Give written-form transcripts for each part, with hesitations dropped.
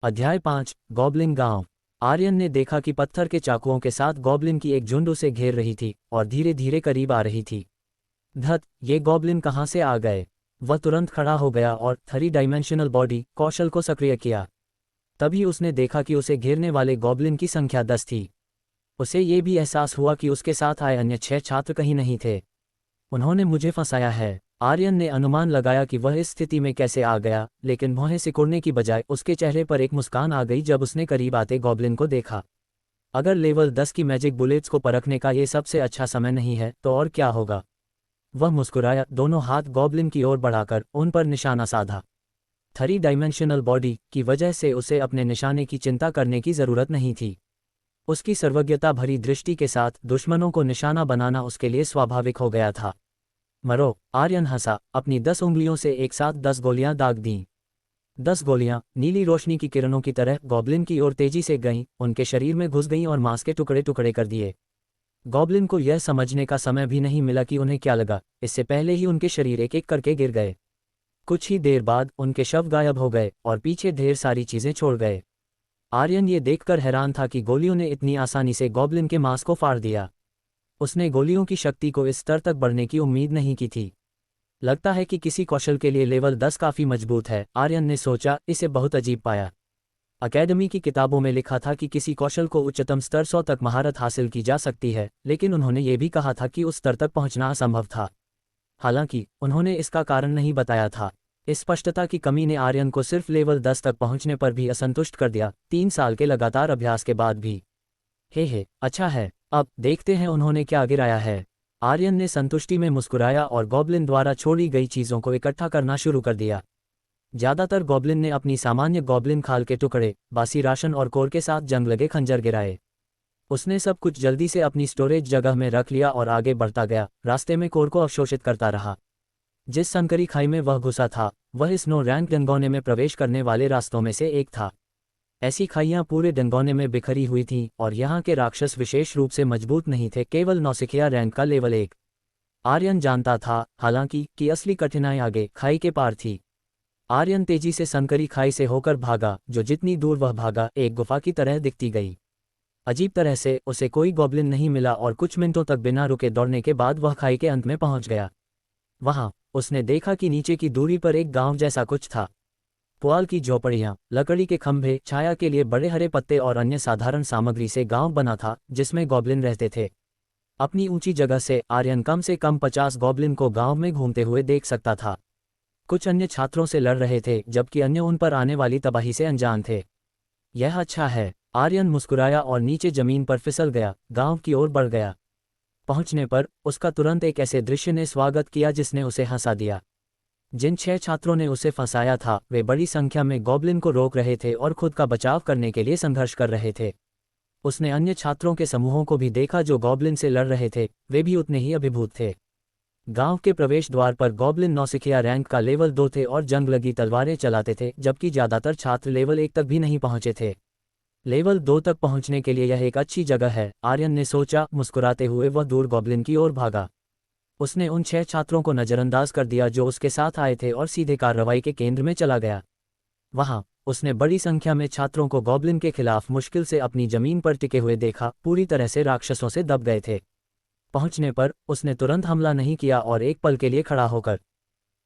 अध्याय 5 गॉब्लिन गांव। आर्यन ने देखा कि पत्थर के चाकुओं के साथ गॉब्लिन की एक झुंड उसे घेर रही थी और धीरे धीरे करीब आ रही थी। धत, ये गॉब्लिन कहाँ से आ गए? वह तुरंत खड़ा हो गया और 3 डायमेंशनल बॉडी कौशल को सक्रिय किया। तभी उसने देखा कि उसे घेरने वाले गॉब्लिन की संख्या 10 थी। उसे ये भी एहसास हुआ कि उसके साथ आए अन्य 6 छात्र कहीं नहीं थे। उन्होंने मुझे फंसाया है। आर्यन ने अनुमान लगाया कि वह इस स्थिति में कैसे आ गया, लेकिन भौहें सिकुड़ने की बजाय उसके चेहरे पर एक मुस्कान आ गई जब उसने करीब आते गॉब्लिन को देखा। अगर लेवल 10 की मैजिक बुलेट्स को परखने का ये सबसे अच्छा समय नहीं है तो और क्या होगा? वह मुस्कुराया, दोनों हाथ गॉब्लिन की ओर बढ़ाकर उन पर निशाना साधा। 3 डायमेंशनल बॉडी की वजह से उसे अपने निशाने की चिंता करने की जरूरत नहीं थी। उसकी सर्वज्ञता भरी दृष्टि के साथ दुश्मनों को निशाना बनाना उसके लिए स्वाभाविक हो गया था। मरो, आर्यन हंसा, अपनी 10 उंगलियों से एक साथ 10 गोलियां दाग दीं। 10 गोलियां नीली रोशनी की किरणों की तरह गॉब्लिन की ओर तेजी से गईं, उनके शरीर में घुस गईं और मांस के टुकड़े टुकड़े कर दिए। गॉब्लिन को यह समझने का समय भी नहीं मिला कि उन्हें क्या लगा, इससे पहले ही उनके शरीर एक एक करके गिर गए। कुछ ही देर बाद उनके शव गायब हो गए और पीछे ढेर सारी चीजें छोड़ गए। आर्यन ये देखकर हैरान था कि गोलियों ने इतनी आसानी से गॉब्लिन के मांस को फाड़ दिया। उसने गोलियों की शक्ति को इस स्तर तक बढ़ने की उम्मीद नहीं की थी। लगता है कि किसी कौशल के लिए लेवल 10 काफी मजबूत है, आर्यन ने सोचा। इसे बहुत अजीब पाया। अकेडमी की किताबों में लिखा था कि किसी कौशल को उच्चतम स्तर 100 तक महारत हासिल की जा सकती है, लेकिन उन्होंने ये भी कहा था कि उस स्तर तक पहुंचना असंभव था। हालांकि उन्होंने इसका कारण नहीं बताया था। इस स्पष्टता की कमी ने आर्यन को सिर्फ लेवल 10 तक पहुंचने पर भी असंतुष्ट कर दिया, 3 साल के लगातार अभ्यास के बाद भी। हे, अच्छा है, अब देखते हैं उन्होंने क्या गिराया है। आर्यन ने संतुष्टि में मुस्कुराया और गॉब्लिन द्वारा छोड़ी गई चीज़ों को इकट्ठा करना शुरू कर दिया। ज़्यादातर गॉब्लिन ने अपनी सामान्य गॉब्लिन खाल के टुकड़े, बासी राशन और कोर के साथ जंग लगे खंजर गिराए। उसने सब कुछ जल्दी से अपनी स्टोरेज जगह में रख लिया और आगे बढ़ता गया, रास्ते में कोर को अवशोषित करता रहा। जिस संकरी खाई में वह घुसा था, वह इस नो रैंक डंगोने में प्रवेश करने वाले रास्तों में से एक था। ऐसी खाइयां पूरे डंगोने में बिखरी हुई थीं और यहाँ के राक्षस विशेष रूप से मजबूत नहीं थे, केवल नौसिखिया रैंक का लेवल 1। आर्यन जानता था, हालांकि, कि असली कठिनाई आगे खाई के पार थी। आर्यन तेजी से संकरी खाई से होकर भागा, जो जितनी दूर वह भागा एक गुफा की तरह दिखती गई। अजीब तरह से उसे कोई गॉब्लिन नहीं मिला और कुछ मिनटों तक बिना रुके दौड़ने के बाद वह खाई के अंत में पहुंच गया। वहां उसने देखा कि नीचे की दूरी पर एक गांव जैसा कुछ था। पुआल की झोपड़ियां, लकड़ी के खंभे, छाया के लिए बड़े हरे पत्ते और अन्य साधारण सामग्री से गांव बना था जिसमें गॉब्लिन रहते थे। अपनी ऊंची जगह से आर्यन कम से कम 50 गॉब्लिन को गांव में घूमते हुए देख सकता था। कुछ अन्य छात्रों से लड़ रहे थे जबकि अन्य उन पर आने वाली तबाही से अनजान थे। यह अच्छा है, आर्यन मुस्कुराया और नीचे जमीन पर फिसल गया, गांव की ओर बढ़ गया। पहुंचने पर उसका तुरंत एक ऐसे दृश्य ने स्वागत किया जिसने उसे हंसा दिया। जिन 6 छात्रों ने उसे फंसाया था वे बड़ी संख्या में गॉब्लिन को रोक रहे थे और खुद का बचाव करने के लिए संघर्ष कर रहे थे। उसने अन्य छात्रों के समूहों को भी देखा जो गॉब्लिन से लड़ रहे थे, वे भी उतने ही अभिभूत थे। गांव के प्रवेश द्वार पर गॉब्लिन नौसिखिया रैंक का लेवल 2 थे और जंग लगी तलवारें चलाते थे, जबकि ज्यादातर छात्र लेवल 1 तक भी नहीं पहुंचे थे। लेवल 2 तक पहुंचने के लिए यह एक अच्छी जगह है, आर्यन ने सोचा। मुस्कुराते हुए वह दूर गॉब्लिन की ओर भागा। उसने उन 6 छात्रों को नज़रअंदाज कर दिया जो उसके साथ आए थे और सीधे कार्रवाई के केंद्र में चला गया। वहां उसने बड़ी संख्या में छात्रों को गॉब्लिन के खिलाफ मुश्किल से अपनी जमीन पर टिके हुए देखा, पूरी तरह से राक्षसों से दब गए थे। पहुंचने पर उसने तुरंत हमला नहीं किया और एक पल के लिए खड़ा होकर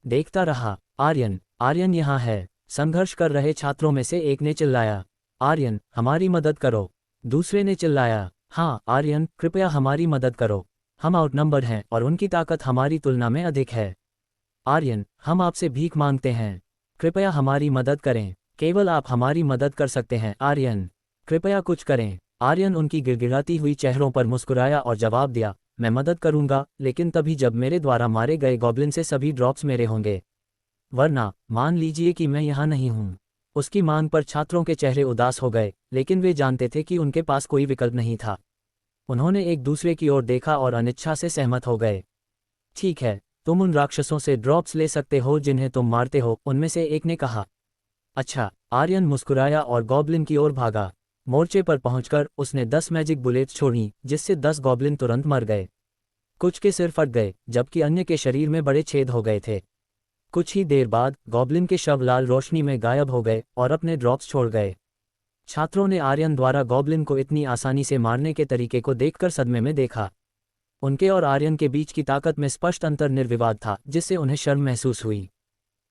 देखता रहा। आर्यन यहाँ है, संघर्ष कर रहे छात्रों में से एक ने चिल्लाया। आर्यन, हमारी मदद करो। दूसरे ने चिल्लाया। हाँ आर्यन, कृपया हमारी मदद करो, हम आउटनंबर्ड हैं और उनकी ताकत हमारी तुलना में अधिक है। आर्यन, हम आपसे भीख मांगते हैं, कृपया हमारी मदद करें, केवल आप हमारी मदद कर सकते हैं आर्यन, कृपया कुछ करें। आर्यन उनकी गिड़गिड़ाती हुई चेहरों पर मुस्कुराया और जवाब दिया, मैं मदद करूंगा, लेकिन तभी जब मेरे द्वारा मारे गए गॉब्लिन से सभी ड्रॉप्स मेरे होंगे, वरना मान लीजिए कि मैं यहाँ नहीं हूँ। उसकी मांग पर छात्रों के चेहरे उदास हो गए, लेकिन वे जानते थे कि उनके पास कोई विकल्प नहीं था। उन्होंने एक दूसरे की ओर देखा और अनिच्छा से सहमत हो गए। ठीक है, तुम उन राक्षसों से ड्रॉप्स ले सकते हो जिन्हें तुम मारते हो, उनमें से एक ने कहा। अच्छा, आर्यन मुस्कुराया और गॉब्लिन की ओर भागा। मोर्चे पर पहुंचकर उसने 10 मैजिक बुलेट्स छोड़ी, जिससे 10 गॉब्लिन तुरंत मर गए। कुछ के सिर फट गए, जबकि अन्य के शरीर में बड़े छेद हो गए थे। कुछ ही देर बाद गॉब्लिन के शव लाल रोशनी में गायब हो गए और अपने ड्रॉप्स छोड़ गए। छात्रों ने आर्यन द्वारा गॉब्लिन को इतनी आसानी से मारने के तरीके को देखकर सदमे में देखा। उनके और आर्यन के बीच की ताकत में स्पष्ट अंतर निर्विवाद था, जिससे उन्हें शर्म महसूस हुई।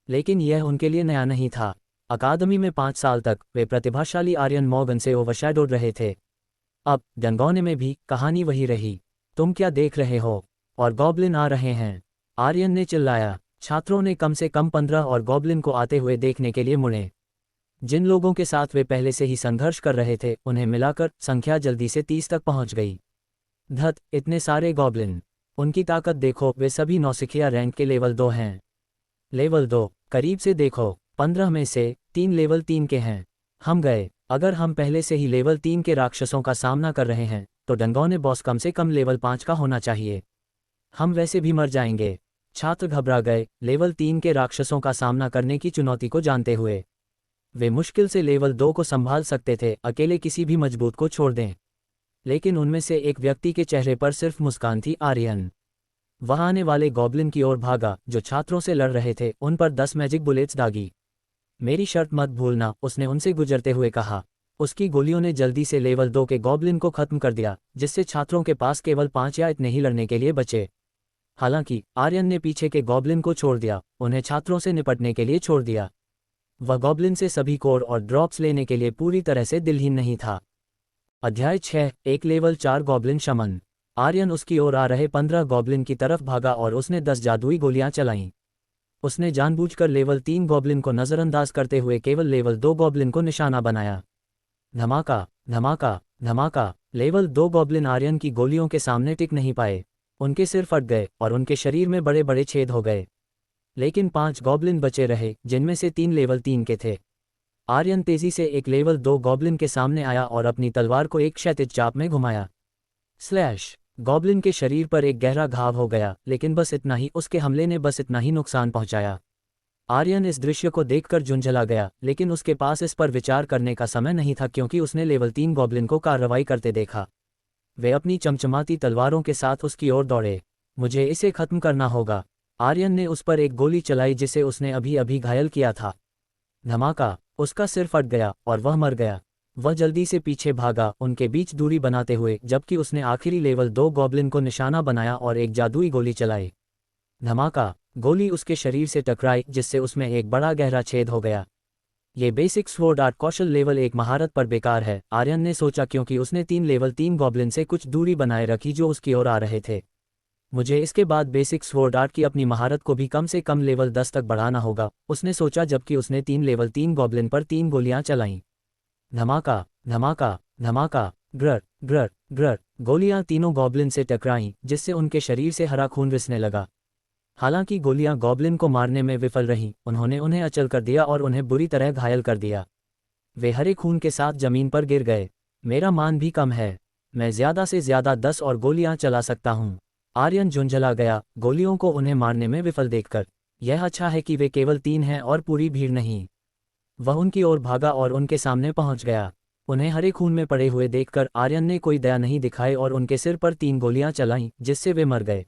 लेकिन यह उनके लिए नया नहीं था। अकादमी में 5 साल तक वे प्रतिभाशाली आर्यन मॉर्गन से ओवरशैडोड रहे थे। अब डंगोने में भी कहानी वही रही। तुम क्या देख रहे हो? और गॉब्लिन आ रहे हैं, आर्यन ने चिल्लाया। छात्रों ने कम से कम 15 और गॉब्लिन को आते हुए देखने के लिए मुड़े। जिन लोगों के साथ वे पहले से ही संघर्ष कर रहे थे, उन्हें मिलाकर संख्या जल्दी से 30 तक पहुंच गई। धत, इतने सारे गॉब्लिन! उनकी ताकत देखो, वे सभी नौसिखिया रैंक के लेवल 2 हैं। लेवल 2, करीब से देखो, 15 में से 3 लेवल 3 के हैं। हम गए। अगर हम पहले से ही लेवल 3 के राक्षसों का सामना कर रहे हैं, तो डंगोने बॉस कम से कम लेवल 5 का होना चाहिए। हम वैसे भी मर जाएंगे। छात्र घबरा गए, लेवल 3 के राक्षसों का सामना करने की चुनौती को जानते हुए। वे मुश्किल से लेवल 2 को संभाल सकते थे, अकेले किसी भी मजबूत को छोड़ दें। लेकिन उनमें से एक व्यक्ति के चेहरे पर सिर्फ मुस्कान थी। आर्यन वह आने वाले गॉब्लिन की ओर भागा, जो छात्रों से लड़ रहे थे, उन पर 10 मैजिक बुलेट्स दागी। मेरी शर्त मत भूलना, उसने उनसे गुजरते हुए कहा। उसकी गोलियों ने जल्दी से लेवल 2 के गॉब्लिन को खत्म कर दिया, जिससे छात्रों के पास केवल 5 या इतने ही लड़ने के लिए बचे। हालांकि आर्यन ने पीछे के गॉब्लिन को छोड़ दिया, उन्हें छात्रों से निपटने के लिए छोड़ दिया। वह गॉब्लिन से सभी कोर और ड्रॉप्स लेने के लिए पूरी तरह से दिलहीन नहीं था। अध्याय 6, एक लेवल 4 गॉब्लिन शमन। आर्यन उसकी ओर आ रहे 15 गॉब्लिन की तरफ भागा और उसने 10 जादुई गोलियां चलाईं। उसने जानबूझकर लेवल 3 गॉब्लिन को नज़रअंदाज करते हुए केवल लेवल 2 गॉब्लिन को निशाना बनाया। धमाका, धमाका, धमाका! लेवल 2 गॉब्लिन आर्यन की गोलियों के सामने टिक नहीं पाए। उनके सिर फट गए और उनके शरीर में बड़े बड़े छेद हो गए। लेकिन 5 गॉब्लिन बचे रहे, जिनमें से 3 लेवल 3 के थे। आर्यन तेजी से एक लेवल 2 गॉब्लिन के सामने आया और अपनी तलवार को एक क्षैतिज चाप में घुमाया। स्लैश! गॉब्लिन के शरीर पर एक गहरा घाव हो गया, लेकिन बस इतना ही, उसके हमले ने बस इतना ही नुकसान पहुंचाया। आर्यन इस दृश्य को देखकर झुंझला गया, लेकिन उसके पास इस पर विचार करने का समय नहीं था, क्योंकि उसने लेवल 3 गॉब्लिन को कार्रवाई करते देखा। वे अपनी चमचमाती तलवारों के साथ उसकी ओर दौड़े। मुझे इसे खत्म करना होगा। आर्यन ने उस पर एक गोली चलाई जिसे उसने अभी अभी घायल किया था। धमाका! उसका सिर फट गया और वह मर गया। वह जल्दी से पीछे भागा, उनके बीच दूरी बनाते हुए, जबकि उसने आखिरी लेवल 2 गॉब्लिन को निशाना बनाया और एक जादुई गोली चलाई। धमाका! गोली उसके शरीर से टकराई, जिससे उसमें एक बड़ा गहरा छेद हो गया। ये बेसिक स्वॉर्ड आर्ट कौशल लेवल 1 महारत पर बेकार है, आर्यन ने सोचा, क्योंकि उसने 3 लेवल 3 गॉब्लिन से कुछ दूरी बनाए रखी जो उसकी ओर आ रहे थे। मुझे इसके बाद बेसिक स्वॉर्ड आर्ट की अपनी महारत को भी कम से कम लेवल 10 तक बढ़ाना होगा, उसने सोचा, जबकि उसने 3 लेवल 3 गॉब्लिन पर 3 गोलियां चलाईं। धमाका, धमाका, धमाका! ग्रर ग्रर ग्रर! गोलियां तीनों गॉब्लिन से टकराईं, जिससे उनके शरीर से हरा खून रिसने लगा। हालांकि गोलियां गॉब्लिन को मारने में विफल रहीं, उन्होंने उन्हें अचल कर दिया और उन्हें बुरी तरह घायल कर दिया। वे हरे खून के साथ जमीन पर गिर गए। मेरा मान भी कम है, मैं ज़्यादा से ज़्यादा 10 और गोलियां चला सकता हूँ। आर्यन झुंझला गया, गोलियों को उन्हें मारने में विफल देखकर। यह अच्छा है कि वे केवल 3 हैं और पूरी भीड़ नहीं। वह उनकी ओर भागा और उनके सामने पहुंच गया। उन्हें हरे खून में पड़े हुए देखकर आर्यन ने कोई दया नहीं दिखाई और उनके सिर पर 3 गोलियां चलाईं, जिससे वे मर गए।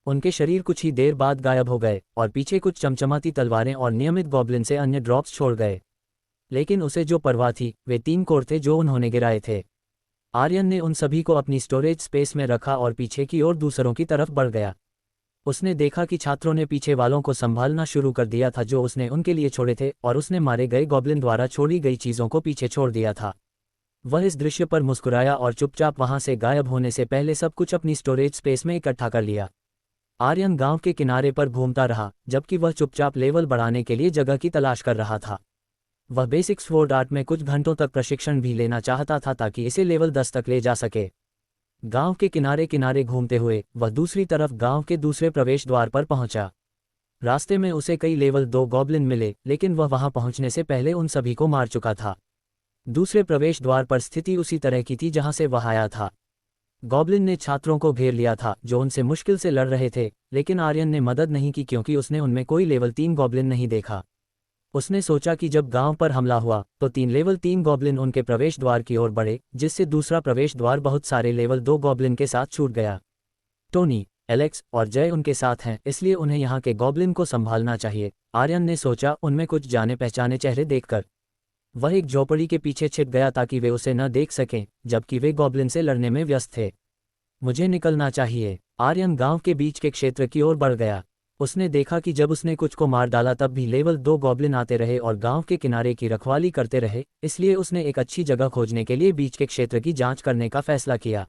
उनके शरीर कुछ ही देर बाद गायब हो गए और पीछे कुछ चमचमाती तलवारें और नियमित गॉब्लिन से अन्य ड्रॉप्स छोड़ गए। लेकिन उसे जो परवाह थी, वे 3 कोर थे जो उन्होंने गिराए थे। आर्यन ने उन सभी को अपनी स्टोरेज स्पेस में रखा और पीछे की ओर दूसरों की तरफ बढ़ गया। उसने देखा कि छात्रों ने पीछे वालों को संभालना शुरू कर दिया था जो उसने उनके लिए छोड़े थे, और उसने मारे गए गॉब्लिन द्वारा छोड़ी गई चीज़ों को पीछे छोड़ दिया था। वह इस दृश्य पर मुस्कुराया और चुपचाप वहां से गायब होने से पहले सब कुछ अपनी स्टोरेज स्पेस में इकट्ठा कर लिया। आर्यन गांव के किनारे पर घूमता रहा, जबकि वह चुपचाप लेवल बढ़ाने के लिए जगह की तलाश कर रहा था। वह बेसिक स्वॉर्ड आर्ट में कुछ घंटों तक प्रशिक्षण भी लेना चाहता था ताकि इसे लेवल 10 तक ले जा सके। गांव के किनारे किनारे घूमते हुए वह दूसरी तरफ गांव के दूसरे प्रवेश द्वार पर पहुंचा। रास्ते में उसे कई लेवल 2 गॉब्लिन मिले, लेकिन वह वहां पहुंचने से पहले उन सभी को मार चुका था। दूसरे प्रवेश द्वार पर स्थिति उसी तरह की थी जहां से वह आया था। गॉब्लिन ने छात्रों को घेर लिया था जो उनसे मुश्किल से लड़ रहे थे, लेकिन आर्यन ने मदद नहीं की क्योंकि उसने उनमें कोई लेवल 3 गॉब्लिन नहीं देखा। उसने सोचा कि जब गांव पर हमला हुआ तो 3 लेवल 3 गॉब्लिन उनके प्रवेश द्वार की ओर बढ़े, जिससे दूसरा प्रवेश द्वार बहुत सारे लेवल 2 गॉब्लिन के साथ छूट गया। टोनी, एलेक्स और जय उनके साथ हैं, इसलिए उन्हें यहाँ के गॉब्लिन को संभालना चाहिए, आर्यन ने सोचा, उनमें कुछ जाने पहचाने चेहरे देखकर। वह एक झोपड़ी के पीछे छिप गया ताकि वे उसे न देख सकें, जबकि वे गॉब्लिन से लड़ने में व्यस्त थे। मुझे निकलना चाहिए। आर्यन गांव के बीच के क्षेत्र की ओर बढ़ गया। उसने देखा कि जब उसने कुछ को मार डाला तब भी लेवल 2 गॉब्लिन आते रहे और गांव के किनारे की रखवाली करते रहे, इसलिए उसने एक अच्छी जगह खोजने के लिए बीच के क्षेत्र की जांच करने का फैसला किया।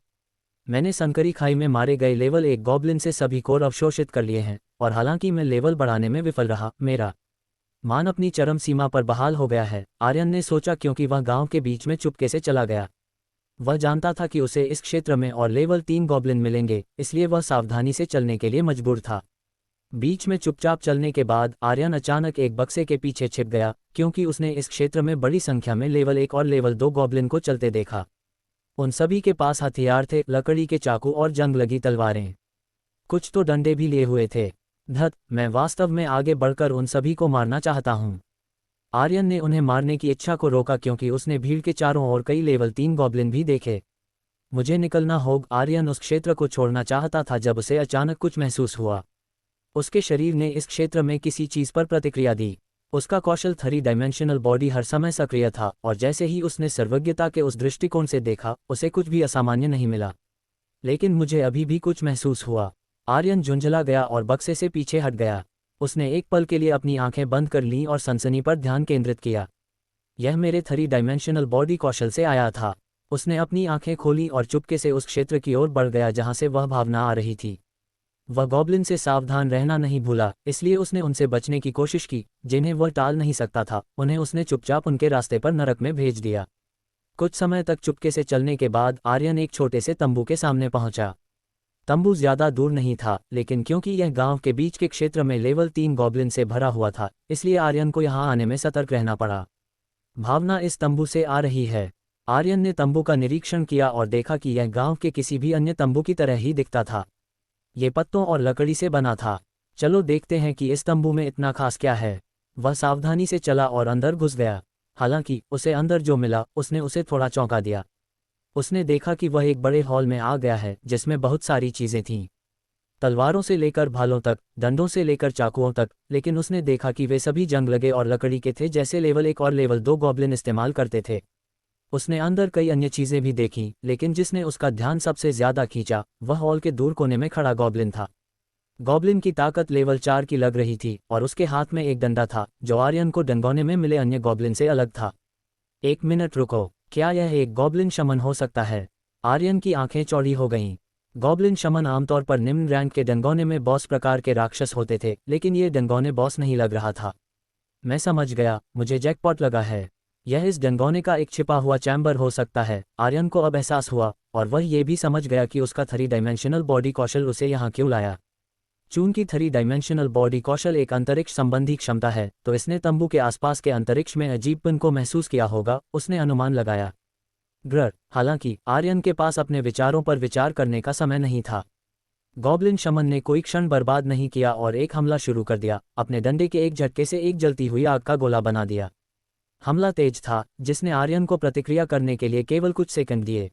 मैंने संकरी खाई में मारे गए लेवल 1 गॉब्लिन से सभी कोर अवशोषित कर लिए हैं, और हालांकि मैं लेवल बढ़ाने में विफल रहा, मेरा मान अपनी चरम सीमा पर बहाल हो गया है, आर्यन ने सोचा, क्योंकि वह गांव के बीच में चुपके से चला गया। वह जानता था कि उसे इस क्षेत्र में और लेवल 3 गॉब्लिन मिलेंगे, इसलिए वह सावधानी से चलने के लिए मजबूर था। बीच में चुपचाप चलने के बाद आर्यन अचानक एक बक्से के पीछे छिप गया, क्योंकि उसने इस क्षेत्र में बड़ी संख्या में लेवल 1 और लेवल 2 गॉब्लिन को चलते देखा। उन सभी के पास हथियार थे, लकड़ी के चाकू और जंग लगी तलवारें। कुछ तो डंडे भी लिए हुए थे। धत, मैं वास्तव में आगे बढ़कर उन सभी को मारना चाहता हूँ। आर्यन ने उन्हें मारने की इच्छा को रोका क्योंकि उसने भीड़ के चारों ओर कई लेवल 3 गॉब्लिन भी देखे। मुझे निकलना होगा। आर्यन उस क्षेत्र को छोड़ना चाहता था जब उसे अचानक कुछ महसूस हुआ। उसके शरीर ने इस क्षेत्र में किसी चीज पर प्रतिक्रिया दी। उसका कौशल 3 डायमेंशनल बॉडी हर समय सक्रिय था, और जैसे ही उसने सर्वज्ञता के उस दृष्टिकोण से देखा, उसे कुछ भी असामान्य नहीं मिला। लेकिन मुझे अभी भी कुछ महसूस हुआ। आर्यन झुंझला गया और बक्से से पीछे हट गया। उसने एक पल के लिए अपनी आंखें बंद कर लीं और सनसनी पर ध्यान केंद्रित किया। यह मेरे 3 डायमेंशनल बॉडी कौशल से आया था। उसने अपनी आंखें खोली और चुपके से उस क्षेत्र की ओर बढ़ गया जहां से वह भावना आ रही थी। वह गॉब्लिन से सावधान रहना नहीं भूला, इसलिए उसने उनसे बचने की कोशिश की, जिन्हें वह टाल नहीं सकता था। उन्हें उसने चुपचाप उनके रास्ते पर नरक में भेज दिया। कुछ समय तक चुपके से चलने के बाद आर्यन एक छोटे से तंबू के सामने पहुंचा। तंबू ज्यादा दूर नहीं था, लेकिन क्योंकि यह गांव के बीच के क्षेत्र में लेवल 3 गॉब्लिन से भरा हुआ था, इसलिए आर्यन को यहां आने में सतर्क रहना पड़ा। भावना इस तंबू से आ रही है। आर्यन ने तंबू का निरीक्षण किया और देखा कि यह गांव के किसी भी अन्य तंबू की तरह ही दिखता था। ये पत्तों और लकड़ी से बना था। चलो देखते हैं कि इस तंबू में इतना खास क्या है। वह सावधानी से चला और अंदर घुस गया। हालांकि उसे अंदर जो मिला उसने उसे थोड़ा चौंका दिया। उसने देखा कि वह एक बड़े हॉल में आ गया है जिसमें बहुत सारी चीजें थीं, तलवारों से लेकर भालों तक, डंडों से लेकर चाकुओं तक, लेकिन उसने देखा कि वे सभी जंग लगे और लकड़ी के थे जैसे लेवल 1 और लेवल 2 गॉब्लिन इस्तेमाल करते थे। उसने अंदर कई अन्य चीजें भी देखीं, लेकिन जिसने उसका ध्यान सबसे ज्यादा खींचा वह हॉल के दूर कोने में खड़ा गॉब्लिन था। गॉब्लिन की ताकत लेवल 4 की लग रही थी और उसके हाथ में एक डंडा था जो आर्यन को डंगोने में मिले अन्य गॉब्लिन से अलग था। एक मिनट रुको, क्या यह एक गॉब्लिन शमन हो सकता है? आर्यन की आंखें चौड़ी हो गईं। गॉब्लिन शमन आमतौर पर निम्न रैंक के डंगोने में बॉस प्रकार के राक्षस होते थे, लेकिन ये डंगोने बॉस नहीं लग रहा था। मैं समझ गया, मुझे जैकपॉट लगा है। यह इस डंगोने का एक छिपा हुआ चैम्बर हो सकता है। आर्यन को अब एहसास हुआ, और वह ये भी समझ गया कि उसका 3 डायमेंशनल बॉडी कौशल उसे यहाँ क्यों लाया। चूंकि 3 डायमेंशनल बॉडी कौशल एक अंतरिक्ष संबंधी क्षमता है, तो इसने तंबू के आसपास के अंतरिक्ष में अजीबपन को महसूस किया होगा, उसने अनुमान लगाया। ग्रर, हालांकि आर्यन के पास अपने विचारों पर विचार करने का समय नहीं था। गॉब्लिन शमन ने कोई क्षण बर्बाद नहीं किया और एक हमला शुरू कर दिया। अपने डंडे के एक झटके से एक जलती हुई आग का गोला बना दिया। हमला तेज था, जिसने आर्यन को प्रतिक्रिया करने के लिए केवल कुछ सेकंड दिए।